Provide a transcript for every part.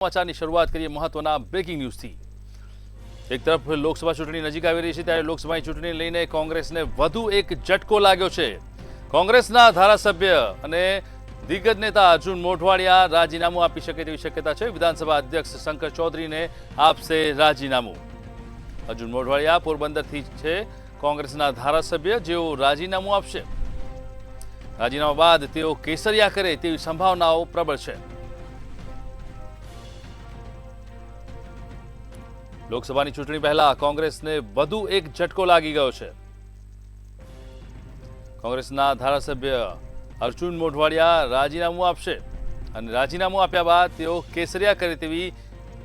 સમાચારની શરૂઆત કરીએ મહત્વના બ્રેકિંગ ન્યૂઝથી। એક તરફ લોકસભા ચૂંટણી નજીક આવી રહી છે ત્યારે લોકસભાની ચૂંટણી લઈને કોંગ્રેસને વધુ એક ઝટકો લાગ્યો છે। કોંગ્રેસના ધારાસભ્ય અને દિગ્ગજ નેતા અર્જુન મોઢવાડિયા રાજીનામું આપી શકે તેવી શક્યતા છે। વિધાનસભા અધ્યક્ષ શંકર ચૌધરીને આપશે રાજીનામું। અર્જુન મોઢવાડિયા પોરબંદરથી છે કોંગ્રેસના ધારાસભ્ય જેઓ રાજીનામું આપશે। રાજીનામા બાદ તેઓ કેસરિયા કરે તેવી સંભાવનાઓ પ્રબળ છે। લોકસભાની ચૂંટણી પહેલા કોંગ્રેસને વધુ એક ઝટકો લાગી ગયો છે। કોંગ્રેસના ધારાસભ્ય અર્જુન મોઢવાડિયા રાજીનામું આપશે અને રાજીનામું આપ્યા બાદ તેઓ કેસરિયા કરે તેવી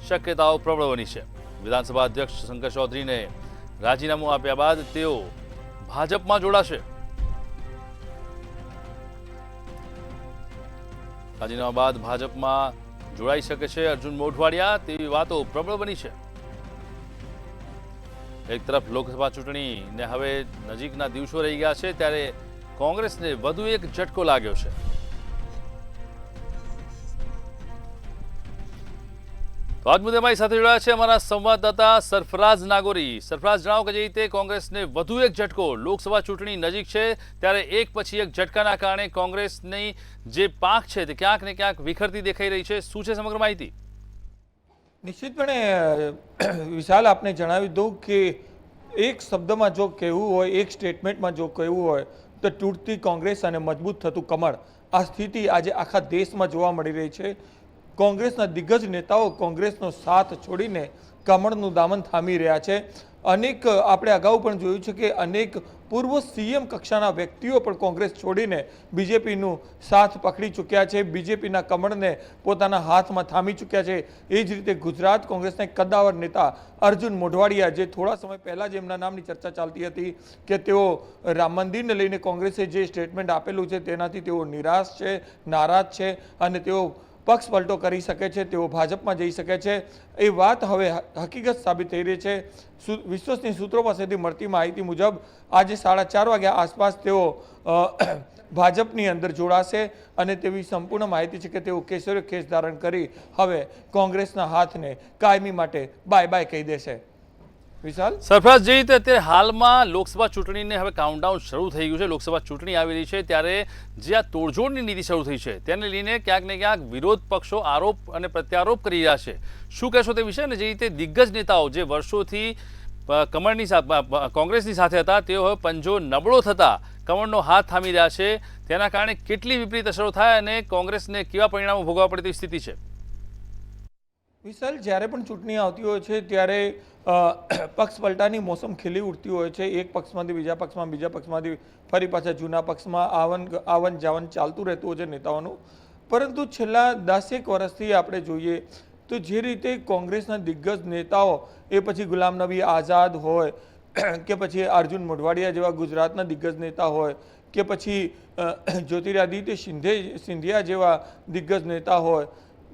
શક્યતાઓ પ્રબળ બની છે। વિધાનસભા અધ્યક્ષ શંકર ચૌધરીને રાજીનામું આપ્યા બાદ તેઓ ભાજપમાં જોડાશે। રાજીનામા બાદ ભાજપમાં જોડાઈ શકે છે અર્જુન મોઢવાડિયા તેવી વાતો પ્રબળ બની છે। એક તરફ લોકસભા ચૂંટણીને હવે નજીકના દિવસો રહી ગયા છે ત્યારે કોંગ્રેસને વધુ એક ઝટકો લાગ્યો છે। તો આજ મુદ્દે અમારી સાથે જોડાયા છે અમારા સંવાદદાતા સરફરાઝ નાગોરી। સરફરાઝ, જણાવો કે જે રીતે કોંગ્રેસને વધુ એક ઝટકો, લોકસભા ચૂંટણી નજીક છે ત્યારે એક પછી એક ઝટકાના કારણે કોંગ્રેસની જે પાંખ છે તે ક્યાંક ને ક્યાંક વિખરતી દેખાઈ રહી છે। શું છે સમગ્ર માહિતી? નિશ્ચિતપણે વિશાલ, આપને જણાવી દઉં કે એક શબ્દમાં જો કહેવું હોય, એક સ્ટેટમેન્ટમાં જો કહેવું હોય તો તૂટતી કોંગ્રેસ અને મજબૂત થતું કમળ, આ સ્થિતિ આજે આખા દેશમાં જોવા મળી રહી છે। કોંગ્રેસના દિગ્ગજ નેતાઓ કોંગ્રેસનો સાથ છોડીને કમળનું દામન થામી રહ્યા છે। અનેક આપણે અગાઉ પણ જોયું છે કે અનેક પૂર્વ સીએમ કક્ષાના વ્યક્તિઓ પણ કોંગ્રેસ છોડીને બીજેપીનું સાથ પકડી ચૂક્યા છે, બીજેપીના કમળને પોતાના હાથમાં થામી ચૂક્યા છે। એ જ રીતે ગુજરાત કોંગ્રેસના એક કદ્દાવર નેતા અર્જુન મોઢવાડિયા, જે થોડા સમય પહેલાં જ એમના નામની ચર્ચા ચાલતી હતી કે તેઓ રામ મંદિરને લઈને કોંગ્રેસે જે સ્ટેટમેન્ટ આપેલું છે તેનાથી તેઓ નિરાશ છે, નારાજ છે અને તેઓ પક્ષ પલટો કરી શકે છે, તેઓ ભાજપમાં જઈ શકે છે। એ વાત હવે હકીકત સાબિત થઈ રહી છે। વિશ્વસનીય સૂત્રો પાસેથી મળતી માહિતી મુજબ આજે 4:30 વાગ્યા આસપાસ તેઓ ભાજપની અંદર જોડાશે અને તેવી સંપૂર્ણ માહિતી છે કે તેઓ કેસરી ખેસ ધારણ કરી હવે કોંગ્રેસના હાથને કાયમી માટે બાય બાય કહી દેશે। વિશાલ, સરફરાઝ, જે રીતે અત્યારે હાલમાં લોકસભા ચૂંટણીને હવે કાઉન્ટડાઉન શરૂ થઈ ગયું છે, લોકસભા ચૂંટણી આવી રહી છે ત્યારે જે આ તોડજોડની નીતિ શરૂ થઈ છે તેને લઈને ક્યાંક ને ક્યાંક વિરોધ પક્ષો આરોપ અને પ્રત્યારોપ કરી રહ્યા છે। શું કહેશો તે વિશે? અને જે રીતે દિગ્ગજ નેતાઓ જે વર્ષોથી કમળની કોંગ્રેસની સાથે હતા તેઓ હવે પંજો નબળો થતા કમળનો હાથ થામી રહ્યા છે, તેના કારણે કેટલી વિપરીત અસરો થાય અને કોંગ્રેસને કેવા પરિણામો ભોગવવા પડે તેવી સ્થિતિ છે? વિશાલ, જ્યારે પણ ચૂંટણી આવતી હોય છે ત્યારે પક્ષ પલટાની મોસમ ખીલી ઉઠતી હોય છે। એક પક્ષમાંથી બીજા પક્ષમાં, બીજા પક્ષમાંથી ફરી પાછા જૂના પક્ષમાં આવન જાવન ચાલતું રહેતું હોય છે નેતાઓનું। પરંતુ છેલ્લા 10 વર્ષથી આપણે જોઈએ તો જે રીતે કોંગ્રેસના દિગ્ગજ નેતાઓ, એ પછી ગુલામ નબી આઝાદ હોય કે પછી અર્જુન મોઢવાડિયા જેવા ગુજરાતના દિગ્ગજ નેતા હોય કે પછી જ્યોતિરાદિત્ય સિંધિયા જેવા દિગ્ગજ નેતા હોય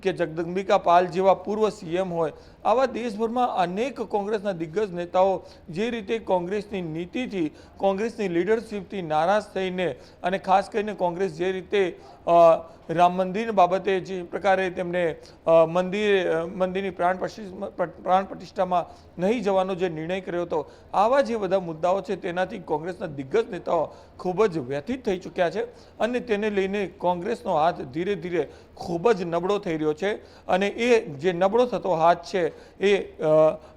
કે જગદંબિકા પાલ જેવા પૂર્વ સીએમ હોય, આવા દેશભરમાં અનેક કોંગ્રેસના દિગ્ગજ નેતાઓ જે રીતે કોંગ્રેસની નીતિથી, કોંગ્રેસની લીડરશીપથી નારાજ થઈને અને ખાસ કરીને કોંગ્રેસ જે રીતે રામ મંદિર બાબતે જે પ્રકારે તેમણે મંદિરની પ્રાણ પ્રતિષ્ઠામાં નહીં જવાનો જે નિર્ણય કર્યો હતો, આવા જે બધા મુદ્દાઓ છે તેનાથી કોંગ્રેસના દિગ્ગજ નેતાઓ ખૂબ જ વ્યથિત થઈ ચૂક્યા છે અને તેને લઈને કોંગ્રેસનો હાથ ધીરે ધીરે ખૂબ જ નબળો થઈ રહ્યો છે। અને એ જે નબળો થતો હાથ છે એ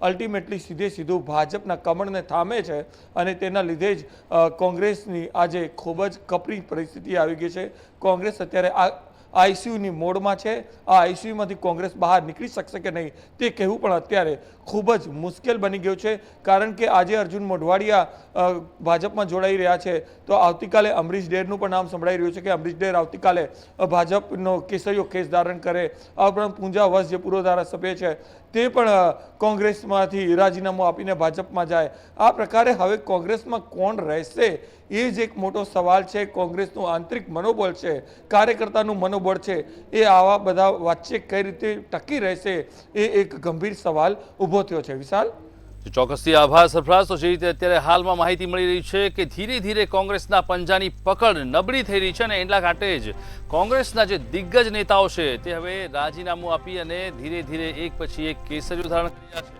અલ્ટિમેટલી સીધું ભાજપના કમળને થામે છે અને તેના લીધે જ કોંગ્રેસની આજે ખૂબ જ કપરી પરિસ્થિતિ આવી ગઈ છે। કોંગ્રેસ અત્યારે આઈસીયુની મોડમાં છે। આ આઈસીયુમાંથી કોંગ્રેસ બહાર નીકળી શકશે કે નહીં તે કહેવું પણ અત્યારે ખૂબ જ મુશ્કેલ બની ગયું છે, કારણ કે આજે અર્જુન મોઢવાડિયા ભાજપમાં જોડાઈ રહ્યા છે તો આવતીકાલે અમરીશ ડેરનું પણ નામ સંભળાઈ રહ્યું છે કે અમરીશ ડેર આવતીકાલે ભાજપનો કેસરીયો ખેસ ધારણ કરે। આ ઉપરાંત પૂંજા વસ જે પૂર્વ ધારાસભ્ય છે તે પણ કોંગ્રેસમાંથી રાજીનામું આપીને ભાજપમાં જાય। આ પ્રકારે હવે કોંગ્રેસમાં કોણ રહેશે એ જ એક મોટો સવાલ છે। કોંગ્રેસનું આંતરિક મનોબળ છે, કાર્યકર્તાનું મનોબળ છે, એ આવા બધા વચ્ચે કઈ રીતે ટકી રહેશે એ એક ગંભીર સવાલ ઊભો થયો છે। વિશાલ, ચોક્કસથી આભાર સરફરાઝ. તો જે રીતે અત્યારે હાલમાં માહિતી મળી રહી છે કે ધીરે ધીરે કોંગ્રેસના પંજાની પકડ નબળી થઈ રહી છે અને એટલા માટે જ કોંગ્રેસના જે દિગ્ગજ નેતાઓ છે તે હવે રાજીનામું આપી અને ધીરે ધીરે એક પછી એક કેસરીઓ ધારણ કરી રહ્યા છે.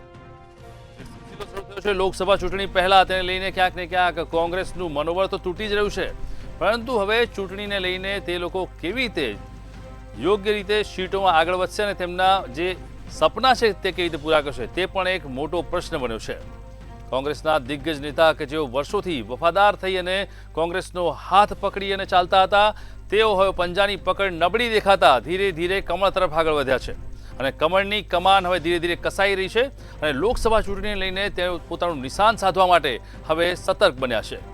સિલસિલો શરૂ થયો છે લોકસભા ચૂંટણી પહેલા, તેને લઈને ક્યાંક ને ક્યાંક કોંગ્રેસનું મનોબળ તો તૂટી જ રહ્યું છે, પરંતુ હવે ચૂંટણીને લઈને તે લોકો કેવી રીતે યોગ્ય રીતે સીટોમાં આગળ વધશે અને તેમના જે સપના છે તે કેવી રીતે પૂરા કરશે તે પણ એક મોટો પ્રશ્ન બન્યો છે. કોંગ્રેસના દિગ્ગજ નેતા કે જેઓ વર્ષોથી વફાદાર થઈ અને કોંગ્રેસનો હાથ પકડી અને ચાલતા હતા, તેઓ હવે પંજાની પકડ નબળી દેખાતા ધીરે ધીરે કમળ તરફ આગળ વધ્યા છે અને કમળની કમાન હવે ધીરે ધીરે કસાઈ રહી છે અને લોકસભા ચૂંટણીને લઈને તેઓ પોતાનું નિશાન સાધવા માટે હવે સતર્ક બન્યા છે.